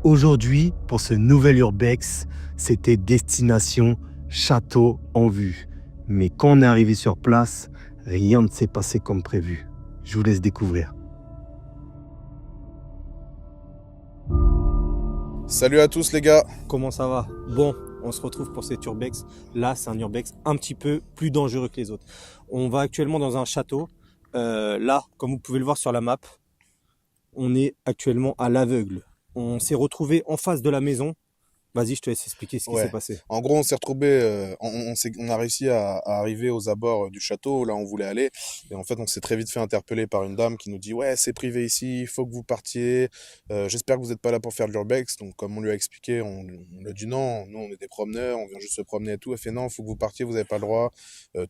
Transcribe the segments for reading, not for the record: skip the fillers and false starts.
Aujourd'hui, pour ce nouvel Urbex, c'était destination château en vue. Mais quand on est arrivé sur place, rien ne s'est passé comme prévu. Je vous laisse découvrir. Salut à tous les gars. Comment ça va? Bon, on se retrouve pour cet urbex. Là, c'est un urbex un petit peu plus dangereux que les autres. On va actuellement dans un château. Là, comme vous pouvez le voir sur la map, on est actuellement à l'aveugle. On s'est retrouvé en face de la maison. Vas-y, je te laisse expliquer ce qui s'est Ouais. passé. En gros, on s'est retrouvé, on a réussi à arriver aux abords du château, là où on voulait aller. Et en fait, on s'est très vite fait interpeller par une dame qui nous dit, ouais, c'est privé ici, il faut que vous partiez. J'espère que vous n'êtes pas là pour faire de l'urbex. Donc, comme on lui a expliqué, on lui a dit non, nous, on est des promeneurs, on vient juste se promener et tout. Elle fait non, il faut que vous partiez, vous n'avez pas le droit.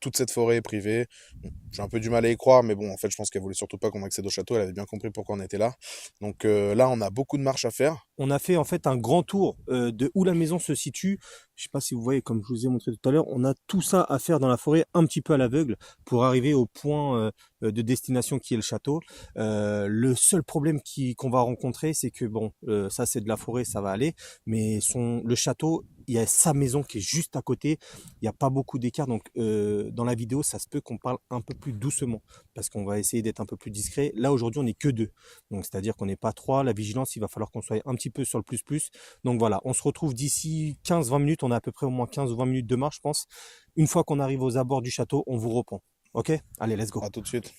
Toute cette forêt est privée. Bon, j'ai un peu du mal à y croire, mais bon, en fait, je pense qu'elle voulait surtout pas qu'on accède au château. Elle avait bien compris pourquoi on était là. Donc là, on a beaucoup de marches à faire. On a fait en fait un grand tour de où la maison se situe. Je sais pas si vous voyez, comme je vous ai montré tout à l'heure, on a tout ça à faire dans la forêt, un petit peu à l'aveugle, pour arriver au point de destination qui est le château. Le seul problème qu'on va rencontrer, c'est que bon, ça c'est de la forêt, ça va aller, mais le château, il y a sa maison qui est juste à côté. Il n'y a pas beaucoup d'écart, donc dans la vidéo, ça se peut qu'on parle un peu plus doucement, parce qu'on va essayer d'être un peu plus discret. Là aujourd'hui, on n'est que deux. Donc, c'est-à-dire qu'on n'est pas trois. La vigilance, il va falloir qu'on soit un petit peu sur le plus. Donc voilà, on se retrouve d'ici 15-20 minutes. On a à peu près au moins 15 ou 20 minutes de marche, je pense. Une fois qu'on arrive aux abords du château, on vous reprend. Ok? Allez, let's go. À tout de suite.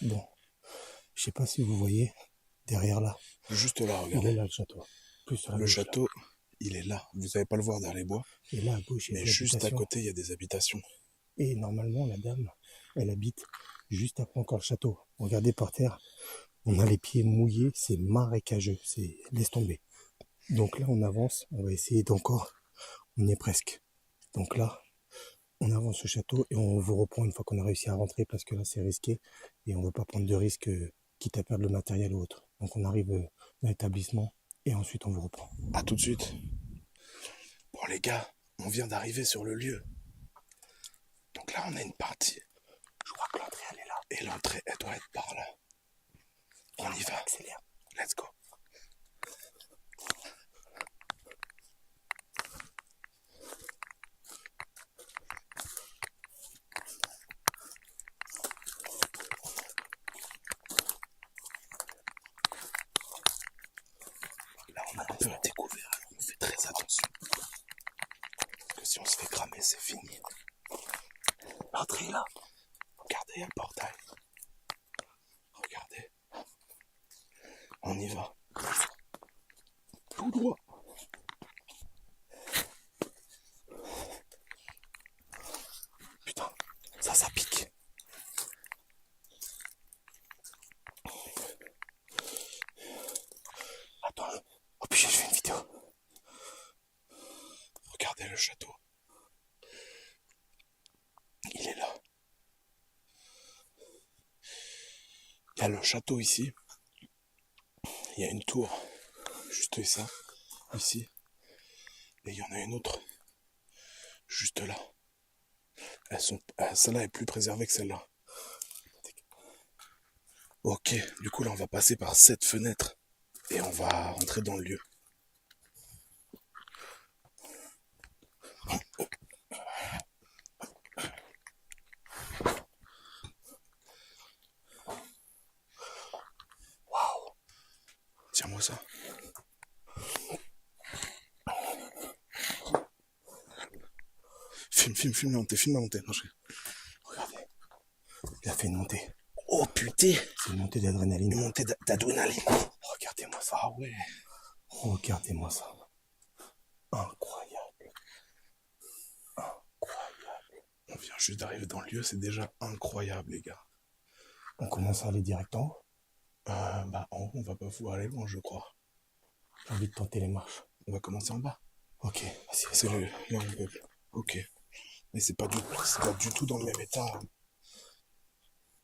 Bon, je sais pas si vous voyez, derrière là, Juste là, il regardez. est là le château. Plus sur la Le gauche, là. château, il est là. Vous n'allez pas le voir derrière les bois. Et là, à gauche, il y a Mais des juste à habitations. côté, il y a des habitations. Et normalement, la dame, elle habite juste après encore le château. Regardez par terre, on a les pieds mouillés, c'est marécageux, c'est laisse tomber. Donc là, on avance, on va essayer d'encore, on y est presque. Donc là, on avance au château et on vous reprend une fois qu'on a réussi à rentrer parce que là, c'est risqué et on ne veut pas prendre de risques quitte à perdre le matériel ou autre. Donc on arrive dans l'établissement et ensuite on vous reprend. À tout de suite. Bon les gars, on vient d'arriver sur le lieu. Donc là, on a une partie. Je crois que l'entrée, elle est là. Et l'entrée, elle doit être par là. On y va. Accélère. Let's go. Là, on a un peu à découvert, alors on fait très attention. Parce que si on se fait cramer, c'est fini. L'entrée est là. Regardez, il y a le portail. Regardez. On y va. Tout droit. Putain, ça pique. Attends. Oh putain, je fais une vidéo. Regardez le château. Il est là. Il y a le château ici. Il y a une tour. Juste ça. Ici. Et il y en a une autre. Juste là. Celle-là est plus préservée que celle-là. Ok, du coup là on va passer par cette fenêtre. Et on va rentrer dans le lieu. Waouh. Tiens-moi ça. Filme la montée. Non, Regardez. Il a fait une montée. Oh putain. C'est une montée d'adrénaline. Une montée d'adrénaline. Regardez-moi ça. Ah ouais. Regardez-moi ça. Incroyable. Incroyable. On vient juste d'arriver dans le lieu, c'est déjà incroyable les gars. On commence à aller direct en haut. En haut, on va pas pouvoir aller loin je crois. J'ai envie de tenter les marches. On va commencer en bas. Ok, vas-y, C'est le... Là on peut... Ok. Mais c'est pas du tout dans le même état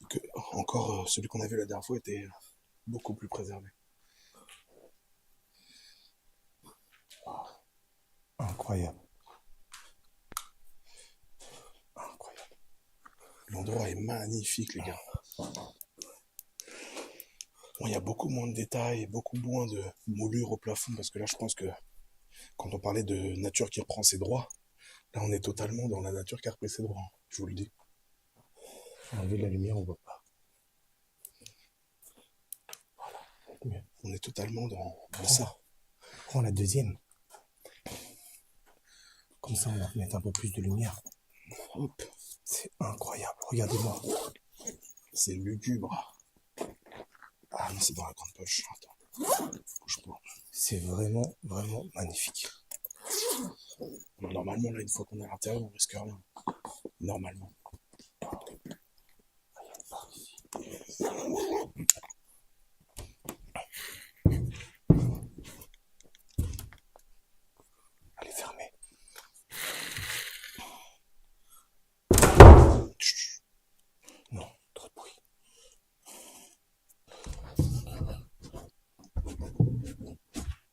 que encore celui qu'on a vu la dernière fois était beaucoup plus préservé. Incroyable. Incroyable. L'endroit est magnifique les gars. Bon, il y a beaucoup moins de détails, beaucoup moins de moulures au plafond, parce que là, je pense que quand on parlait de nature qui reprend ses droits, là, on est totalement dans la nature qui a repris ses droits, hein, je vous le dis. Enlever la lumière, on voit pas. On est totalement dans ça. Prends la deuxième. Comme ça, on va mettre un peu plus de lumière. Hop, C'est incroyable. Regardez-moi. c'est lugubre. Ah non, c'est dans la grande poche. Attends, bouge pas. C'est vraiment, vraiment magnifique. Bon, normalement, là, une fois qu'on est à l'intérieur, on risque rien. Normalement. Elle est fermée. Chut. Non, trop de bruit.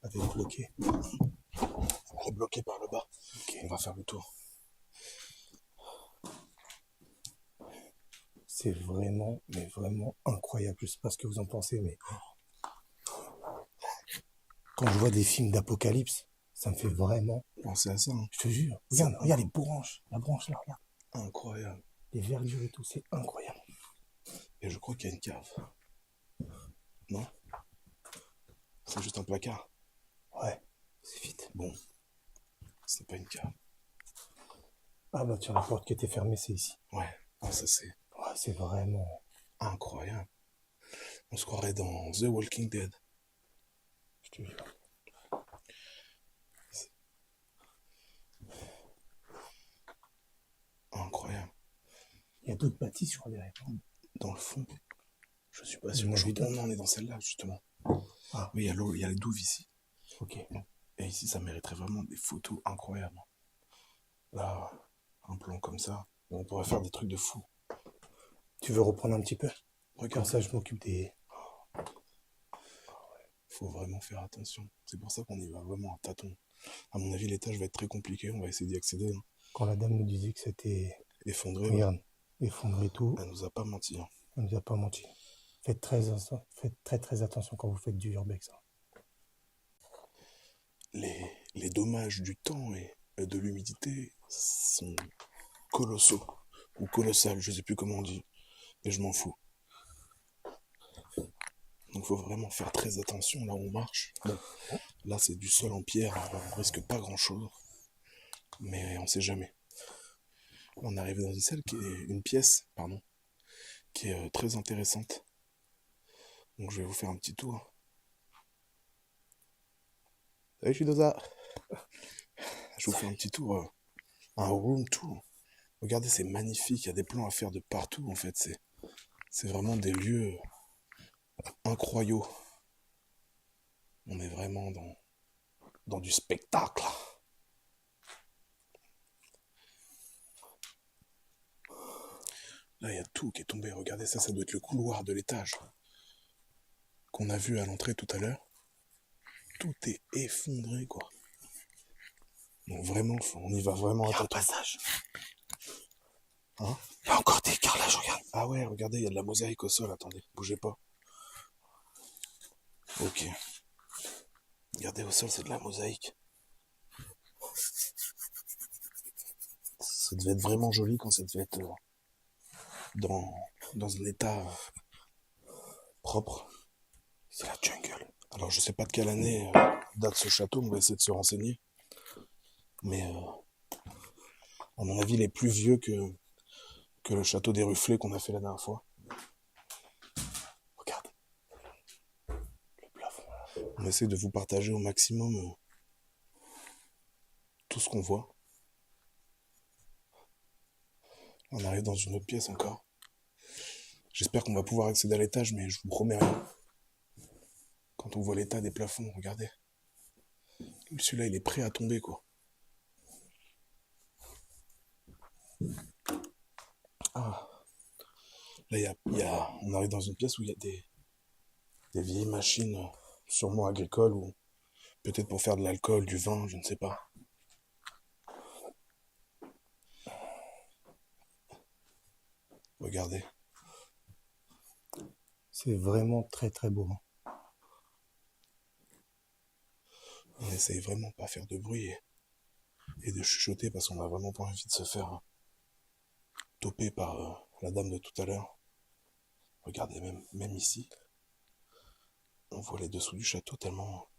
Elle est bloquée. Elle est bloquée par le bas. Ok. On va faire le tour. C'est vraiment, mais vraiment incroyable. Je sais pas ce que vous en pensez, mais quand je vois des films d'apocalypse, ça me fait vraiment, Pensez à ça, hein. je te jure. Regarde les branches. La branche là, regarde. Incroyable. Les verdures et tout, c'est incroyable. Et je crois qu'il y a une cave. Non? C'est juste un placard. Ouais, c'est vite. Bon, c'est pas une cave. Ah bah tiens, la porte qui était fermée, c'est ici. Ouais, ah, ça c'est Ouais, c'est vraiment... incroyable. On se croirait dans The Walking Dead. Je te jure. Incroyable. Il y a d'autres bâtisses, je crois, derrière. Dans le fond, je suis pas Il y sûr. en a vu d'autres. Non, on est dans celle-là, justement. Ah. Oui, il y a l'eau, il y a les douves ici. Ok. Et ici, ça mériterait vraiment des photos incroyables. Là, un plan comme ça, on pourrait faire des trucs de fou. Tu veux reprendre un petit peu? Comme Regarde, ça, je m'occupe des... faut vraiment faire attention. C'est pour ça qu'on y va vraiment à tâtons. À mon avis, l'étage va être très compliqué. On va essayer d'y accéder, hein. Quand la dame nous disait que c'était... Effondré, ouais. Regarde, effondré tout, Elle nous a pas menti, hein. elle nous a pas menti. Faites très attention quand vous faites du urbex. Hein. Les dommages du temps et de l'humidité sont colossaux. Ou colossales, je sais plus comment on dit. Mais je m'en fous. Donc faut vraiment faire très attention là où on marche. Bon, là c'est du sol en pierre, on risque pas grand chose. Mais on sait jamais. On est arrivé dans une pièce, pardon, qui est très intéressante. Donc je vais vous faire un petit tour. Salut Shidoza. Je vous fais un petit tour, un room tour. Regardez, c'est magnifique, il y a des plans à faire de partout en fait. C'est vraiment des lieux incroyables. On est vraiment dans du spectacle. Là, il y a tout qui est tombé. Regardez ça, ça doit être le couloir de l'étage qu'on a vu à l'entrée tout à l'heure. Tout est effondré, quoi. Donc vraiment, on y va vraiment à tâtons. Passage. Hein? Il y a encore des carrelages, regarde. Ah ouais, regardez, il y a de la mosaïque au sol. Attendez, bougez pas. Ok. Regardez, au sol, c'est de la mosaïque. Ça devait être vraiment joli quand ça devait être dans un état propre. C'est la jungle. Alors, je sais pas de quelle année date ce château, on va essayer de se renseigner. Mais, à mon avis, il est plus vieux que le château des Rufflets qu'on a fait la dernière fois. Regarde. Le plafond, là. On essaie de vous partager au maximum tout ce qu'on voit. On arrive dans une autre pièce encore. J'espère qu'on va pouvoir accéder à l'étage, mais je vous promets rien. Quand on voit l'état des plafonds, regardez. Celui-là, il est prêt à tomber, quoi. Ah. Là, on arrive dans une pièce où il y a des vieilles machines, sûrement agricoles, ou peut-être pour faire de l'alcool, du vin, je ne sais pas. Regardez. C'est vraiment très très beau. On essaye vraiment de pas faire de bruit et de chuchoter parce qu'on a vraiment pas envie de se faire toper par la dame de tout à l'heure. Regardez, même ici, on voit les dessous du château tellement...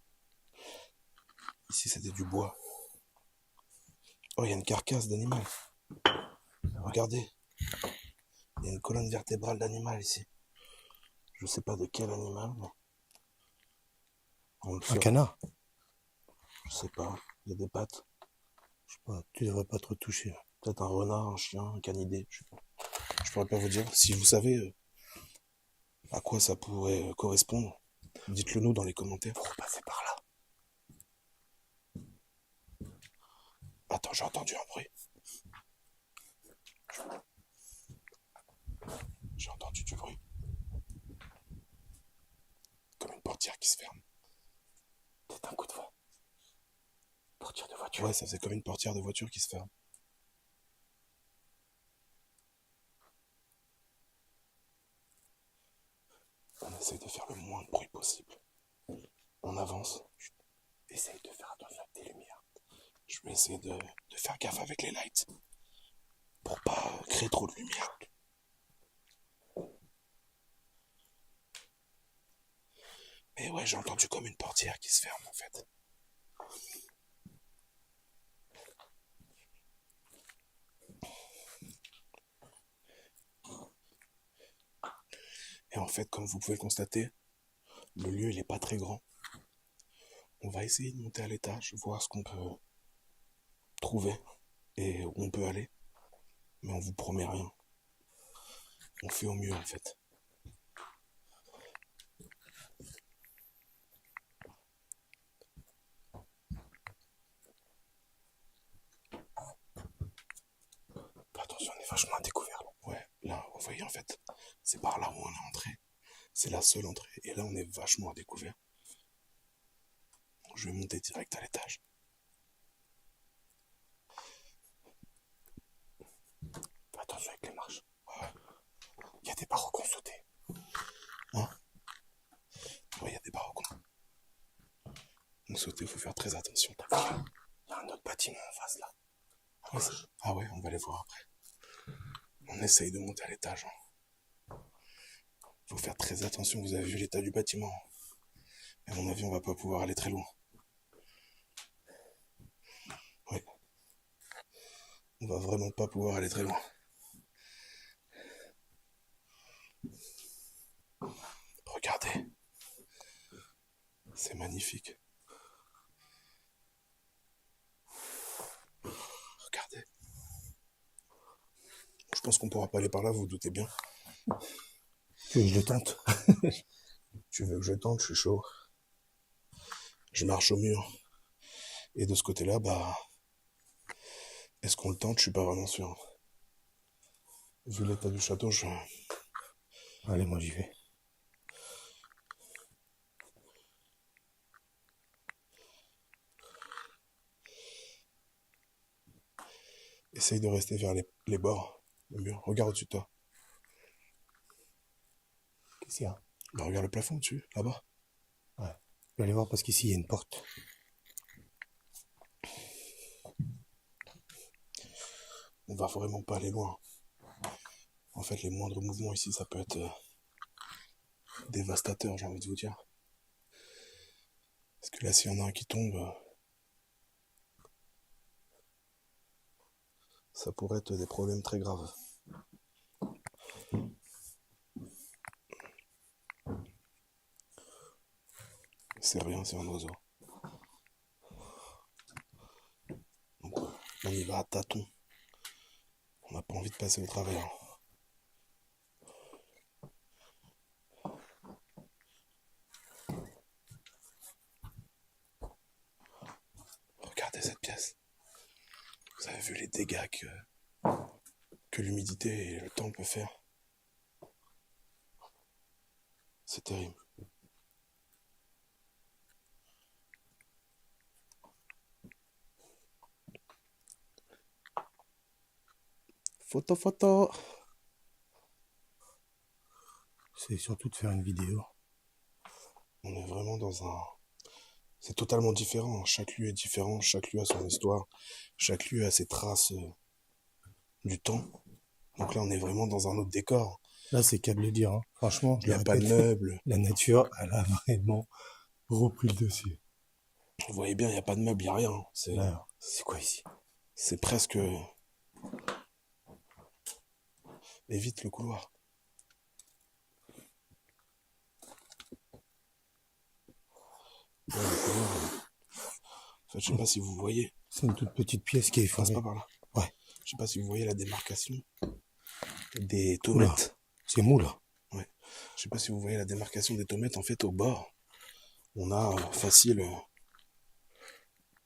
Ici, c'était du bois. Oh, il y a une carcasse d'animal. Regardez. Il y a une colonne vertébrale d'animal ici. Je sais pas de quel animal, mais... Un canard? Je sais pas. Il y a des pattes. Je sais pas, tu devrais pas trop toucher. Peut-être un renard, un chien, un canidé. Je sais pas. Je pourrais pas vous dire. Si vous savez à quoi ça pourrait correspondre, dites-le nous dans les commentaires. Faut repasser par là. Attends, j'ai entendu un bruit. J'ai entendu du bruit. Comme une portière qui se ferme. C'est un coup de vent. Portière de voiture. Ouais, ça faisait comme une portière de voiture qui se ferme. On essaye de faire le moins de bruit possible. On avance. Essaye de faire attention avec tes lumières. Je vais essayer de faire gaffe avec les lights. Pour pas créer trop de lumière. Mais ouais, j'ai entendu comme une portière qui se ferme en fait. Et en fait, comme vous pouvez le constater, le lieu il est pas très grand. On va essayer de monter à l'étage, voir ce qu'on peut trouver et où on peut aller. Mais on vous promet rien. On fait au mieux en fait. Attention, on est vachement à découvert là. Ouais, là, vous voyez en fait, c'est par là où on est entré. C'est la seule entrée. Et là, on est vachement à découvert. Je vais monter direct à l'étage. Attention avec les marches. Ouais. Il y a des barreaux qu'on sautait. Hein? Ouais, il y a des barreaux. On sauter, il faut faire très attention. Il y a un autre bâtiment en face là. Ouais, ah ouais, on va les voir après. On essaye de monter à l'étage. Faut faire très attention, vous avez vu l'état du bâtiment. À mon avis, on va pas pouvoir aller très loin. Ouais. On va vraiment pas pouvoir aller très loin. Regardez. C'est magnifique. Regardez. Je pense qu'on pourra pas aller par là, vous vous doutez bien. Tu veux que je le tente? Tu veux que je tente, je suis chaud. Je marche au mur. Et de ce côté-là, bah... Est-ce qu'on le tente? Je suis pas vraiment sûr. Vu l'état du château, je... Allez, moi j'y vais. Essaye de rester vers les bords, le mur. Regarde au-dessus de toi. Qu'est-ce qu'il y a? Bah, regarde le plafond dessus, là-bas. Ouais. Je vais aller voir parce qu'ici il y a une porte. On va vraiment pas aller loin. En fait, les moindres mouvements ici, ça peut être dévastateur, j'ai envie de vous dire. Parce que là, s'il y en a un qui tombe, ça pourrait être des problèmes très graves. C'est rien, c'est un oiseau. Donc, on y va à tâtons. On n'a pas envie de passer au travers. Regardez cette pièce. Vous avez vu les dégâts que l'humidité et le temps peut faire. C'est terrible. Photo. c'est surtout de faire une vidéo. On est vraiment dans un... C'est totalement différent, hein. Chaque lieu est différent, chaque lieu a son histoire, chaque lieu a ses traces du temps. Donc là, on est vraiment dans un autre décor. Là, c'est qu'à le dire, hein. Franchement, Il n'y a pas de meubles. La nature, elle a vraiment repris le dessus. Vous voyez bien, il n'y a pas de meubles, il n'y a rien. Là, c'est quoi ici? C'est presque... Évite le couloir. Ouais, le couloir, en fait, je sais pas si vous voyez. C'est une toute petite pièce qui est Passe effondrée. pas par là. Ouais. Je sais pas si vous voyez la démarcation des tomates. C'est mou, là. Ouais. Je sais pas si vous voyez la démarcation des tomates. En fait, au bord, on a facile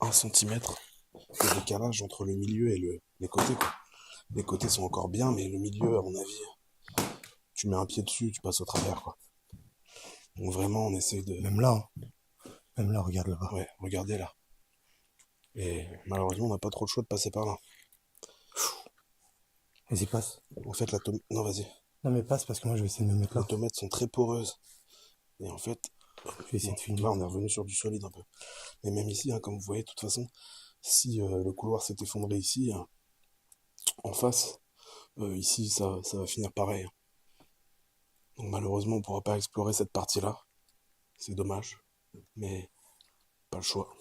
1 centimètre de décalage entre le milieu et les côtés, quoi. Les côtés sont encore bien, mais le milieu, à mon avis, tu mets un pied dessus, tu passes au travers, quoi. Donc vraiment, on essaye de... Même là, hein. Même là, regarde là-bas. Ouais, regardez là. Et malheureusement, on n'a pas trop le choix de passer par là. Vas-y, passe. En fait, non, vas-y. Non, mais passe parce que moi, je vais essayer de me mettre là. Les tomates sont très poreuses. Et en fait, Je vais essayer de finir. là, on est revenu sur du solide un peu. Et même ici, hein, comme vous voyez, de toute façon, si le couloir s'est effondré ici, en face, ici, ça va finir pareil. Donc malheureusement, on ne pourra pas explorer cette partie-là. C'est dommage. Mais pas le choix.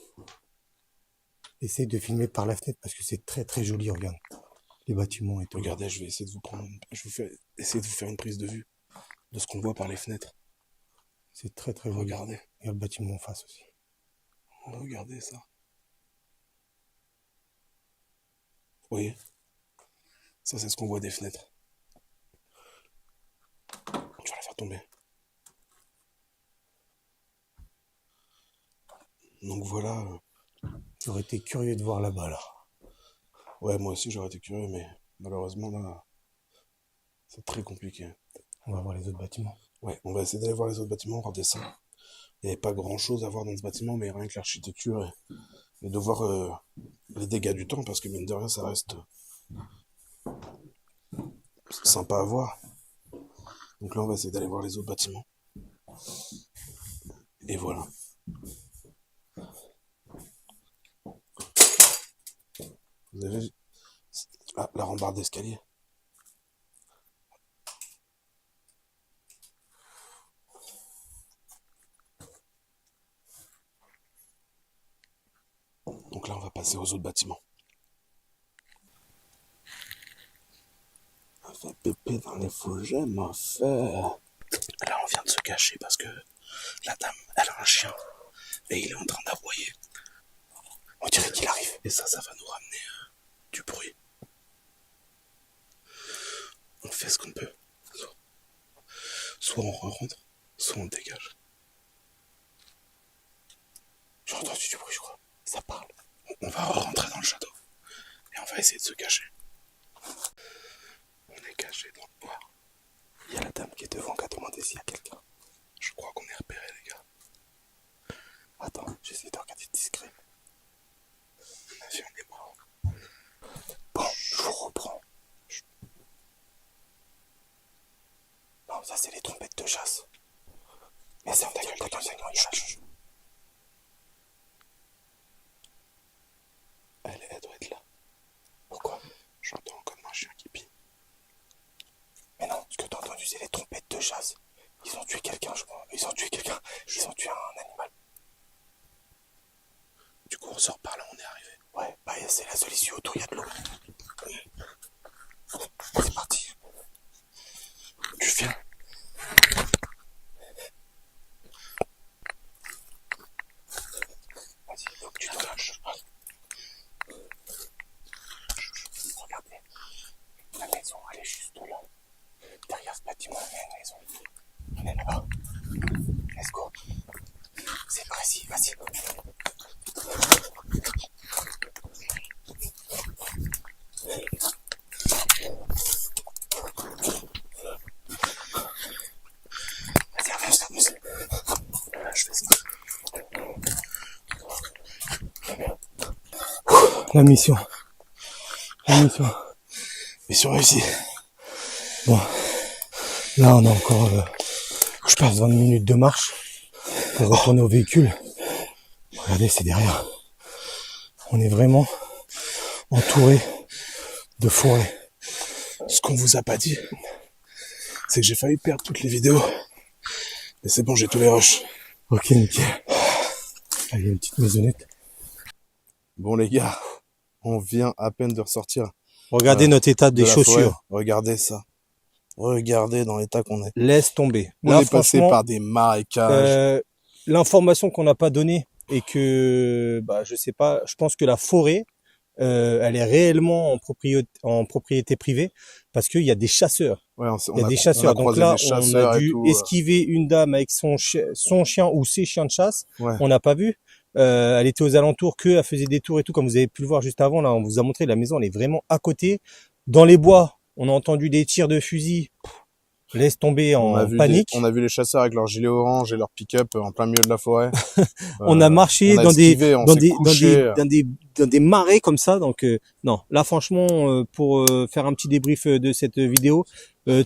Essaye de filmer par la fenêtre parce que c'est très très joli, regarde. Les bâtiments et tout. Regardez, je vais essayer de vous prendre... essayer de vous faire une prise de vue de ce qu'on voit par les fenêtres. C'est très très joli. Regardez. Il y a le bâtiment en face aussi. Regardez ça. Vous voyez? Ça, c'est ce qu'on voit des fenêtres. Tu vas la faire tomber. Donc voilà. J'aurais été curieux de voir là-bas, là. Ouais, moi aussi, j'aurais été curieux, mais malheureusement, là, c'est très compliqué. On va voir les autres bâtiments. Ouais, on va essayer d'aller voir les autres bâtiments, on redescend. Il n'y avait pas grand-chose à voir dans ce bâtiment, mais rien que l'architecture et de voir les dégâts du temps, parce que mine de rien, ça reste sympa à voir. Donc là, on va essayer d'aller voir les autres bâtiments. Et voilà. Vous avez vu la rambarde d'escalier. Donc là, on va passer aux autres bâtiments. On fait pépé dans les fougères, ma frère. Là, on vient de se cacher parce que la dame, elle a un chien. Et il est en train d'aboyer. On dirait qu'il arrive. Et ça va nous ramener du bruit. On fait ce qu'on peut. Soit on rentre, soit on dégage. J'ai entendu du bruit, je crois. Ça parle. On va rentrer dans le château. Et on va essayer de se cacher. On est caché dans le bois. Il y a la dame qui est devant qui a demandé s'il y a quelqu'un. Je crois qu'on est repéré, les gars. Attends, j'essaie de regarder discret. On a vu, on est mort. Bon, je vous reprends. Non, ça c'est les trompettes de chasse. Mais c'est ta gueule, elle doit être là. Pourquoi? J'entends comme un chien qui pie. Mais non, ce que t'as entendu, c'est les trompettes de chasse. Ils ont tué quelqu'un, je crois. Ils ont tué un animal. Du coup, on sort par là, on est arrivé. Ouais, bah c'est la seule issue autour, il y a de l'eau. C'est parti. Tu viens. Vas-y, il faut que tu te lâches. Regardez. La maison, elle est juste là. Derrière ce bâtiment, il y a une maison. On est là-bas. Let's go. C'est précis, vas-y. Vas-y, avance. Là, je fais ça. La mission. Mission réussie. Bon. Là, on a encore fasse 20 minutes de marche pour retourner au véhicule. Regardez, c'est derrière. On est vraiment entouré de forêt. Ce qu'on vous a pas dit, c'est que j'ai failli perdre toutes les vidéos. Mais c'est bon, j'ai tous les rushs. Ok, nickel. Ah, il y a une petite maisonnette. Bon les gars, on vient à peine de ressortir Regardez notre état des de la forêt. chaussures. Regardez ça. Regardez dans l'état qu'on est. Laisse tomber. On Là, est passé franchement, par des marécages. l'information qu'on n'a pas donnée et que, bah, je sais pas, je pense que la forêt, elle est réellement en propriété privée parce qu'il y a des chasseurs. Ouais, Il y a des chasseurs. Donc croisé là, des chasseurs on a et dû tout, esquiver une dame avec son chien ou ses chiens de chasse. Ouais. On n'a pas vu. Elle était aux alentours, elle faisait des tours et tout, comme vous avez pu le voir juste avant. Là, on vous a montré, la maison, elle est vraiment à côté. Dans les bois, on a entendu des tirs de fusil. Laisse tomber en panique. On a vu les chasseurs avec leur gilet orange et leur pick-up en plein milieu de la forêt. On a marché on a dans esquivé, on s'est couché. dans des marais comme ça. Donc non, là franchement, pour faire un petit débrief de cette vidéo,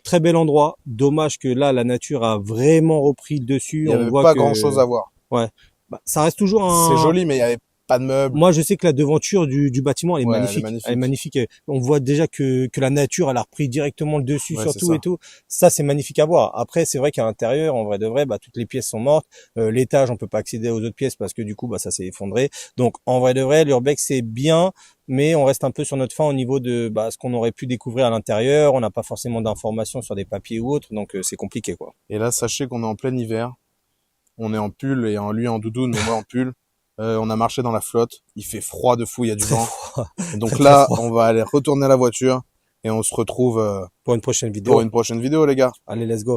très bel endroit. Dommage que là la nature a vraiment repris le dessus. Il y On avait voit pas que grand-chose à voir. ouais, bah, ça reste toujours un. C'est joli, mais il y avait pas de meubles. Moi, je sais que la devanture du bâtiment, elle est Ouais, magnifique. elle est magnifique. Elle est magnifique. On voit déjà que la nature, elle a repris directement le dessus Ouais, sur c'est tout ça. et tout. Ça, c'est magnifique à voir. Après, c'est vrai qu'à l'intérieur, en vrai de vrai, bah, toutes les pièces sont mortes. L'étage, on peut pas accéder aux autres pièces parce que du coup, bah, ça s'est effondré. Donc, en vrai de vrai, l'urbex, c'est bien, mais on reste un peu sur notre faim au niveau de, bah, ce qu'on aurait pu découvrir à l'intérieur. On n'a pas forcément d'informations sur des papiers ou autres. Donc, c'est compliqué, quoi. Et là, sachez qu'on est en plein hiver. On est en pull et lui en doudoune, mais moi en pull. On a marché dans la flotte. Il fait froid de fou, il y a du vent. Et donc Très, là, très froid. on va aller retourner à la voiture et on se retrouve Pour une prochaine vidéo. pour une prochaine vidéo, les gars. Allez, let's go.